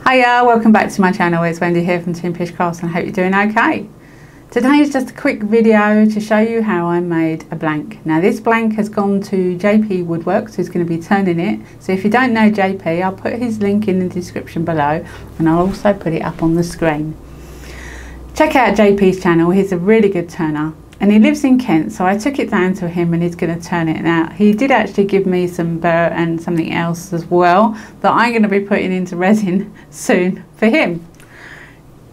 Hiya, welcome back to my channel. It's Wendy here from Toonpish Crafts and I hope you're doing okay. Today is just a quick video to show you how I made a blank. Now this blank has gone to JP Woodwork, so he's going to be turning it. So if you don't know JP, I'll put his link in the description below and I'll also put it up on the screen. Check out JP's channel, he's a really good turner. And he lives in Kent, so I took it down to him and he's going to turn it out. He did actually give me some burr and something else as well that I'm going to be putting into resin soon for him.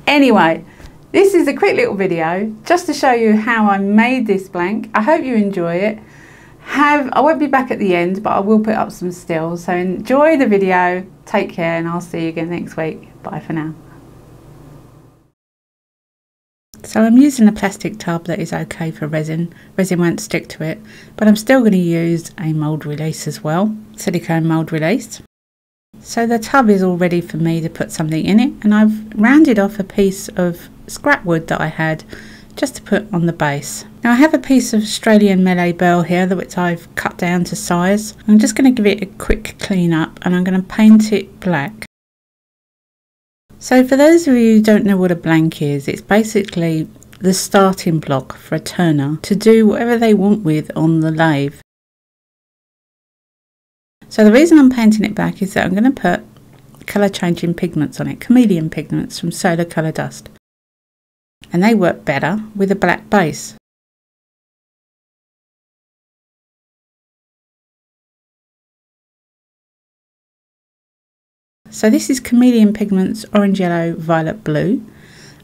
Anyway, this is a quick little video just to show you how I made this blank. I hope you enjoy it. I won't be back at the end, but I will put up some stills. So enjoy the video, take care, and I'll see you again next week. Bye for now. So I'm using a plastic tub that is okay for resin. Resin won't stick to it, but I'm still going to use a mould release as well, silicone mould release. So the tub is all ready for me to put something in it, and I've rounded off a piece of scrap wood that I had just to put on the base. Now I have a piece of Australian melee burl here which I've cut down to size. I'm just going to give it a quick clean up and I'm going to paint it black. So for those of you who don't know what a blank is, it's basically the starting block for a turner to do whatever they want with on the lathe. So the reason I'm painting it black is that I'm going to put colour changing pigments on it, chameleon pigments from Solar Colour Dust. And they work better with a black base. So this is chameleon pigments, orange, yellow, violet, blue,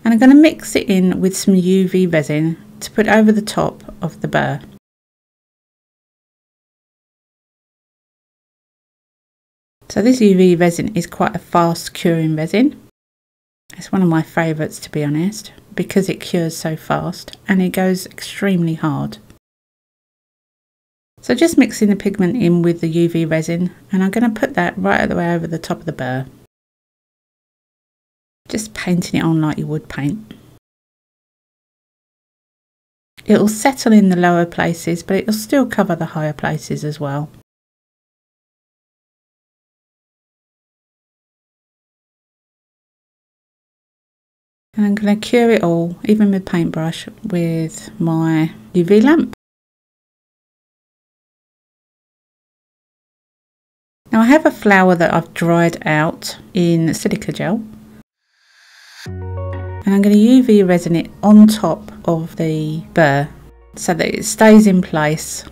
and I'm going to mix it in with some UV resin to put over the top of the burr. So this UV resin is quite a fast curing resin. It's one of my favourites, to be honest, because it cures so fast and it goes extremely hard. So just mixing the pigment in with the UV resin, and I'm going to put that right the way over the top of the burr. Just painting it on like you would paint. It'll settle in the lower places, but it'll still cover the higher places as well. And I'm going to cure it all, even with paintbrush, with my UV lamp. Now I have a flower that I've dried out in silica gel, and I'm going to UV resin it on top of the burr so that it stays in place.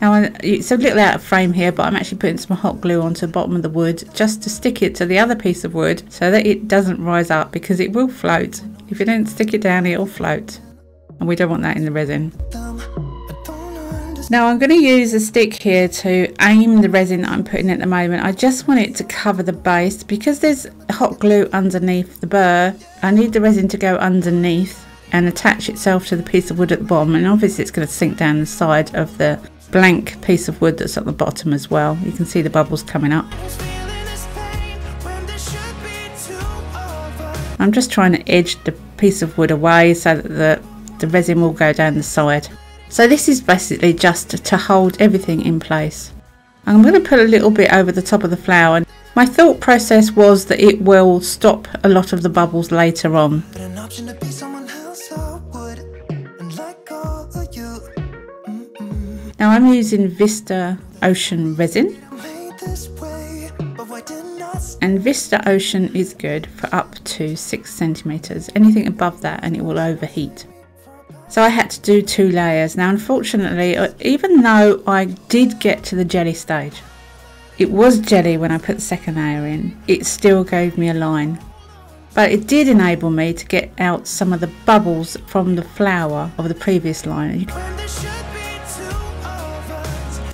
Now it's a little out of frame here, but I'm actually putting some hot glue onto the bottom of the wood just to stick it to the other piece of wood so that it doesn't rise up, because it will float. If you don't stick it down, it'll float. And we don't want that in the resin. Now I'm going to use a stick here to aim the resin that I'm putting at the moment. I just want it to cover the base. Because there's hot glue underneath the burr, I need the resin to go underneath and attach itself to the piece of wood at the bottom. And obviously it's going to sink down the side of the blank piece of wood that's at the bottom as well. You can see the bubbles coming up. I'm just trying to edge the piece of wood away so that the resin will go down the side. So this is basically just to hold everything in place. I'm going to put a little bit over the top of the flower. My thought process was that it will stop a lot of the bubbles later on. Now I'm using Vista Ocean resin, and Vista Ocean is good for up to 6 centimeters. Anything above that and it will overheat. So I had to do 2 layers. Now unfortunately, even though I did get to the jelly stage, it was jelly when I put the second layer in, it still gave me a line. But it did enable me to get out some of the bubbles from the flower of the previous line.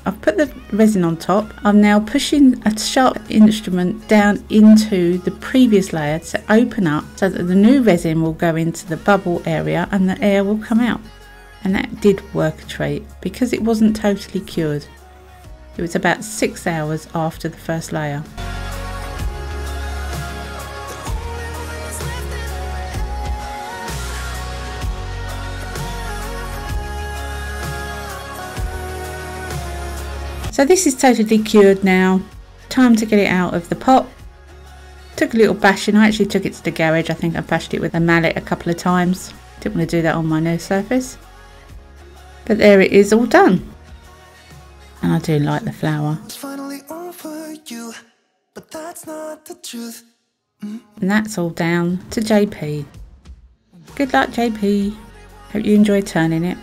I've put the resin on top. I'm now pushing a sharp instrument down into the previous layer to open up so that the new resin will go into the bubble area and the air will come out. And that did work a treat because it wasn't totally cured. It was about 6 hours after the first layer. So this is totally cured now. Time to get it out of the pot. Took a little bashing. I actually took it to the garage. I think I bashed it with a mallet a couple of times. Didn't want to do that on my new surface. But there it is, all done. And I do like the flower. It's finally over you, but that's not the truth. And that's all down to JP. Good luck, JP. Hope you enjoy turning it.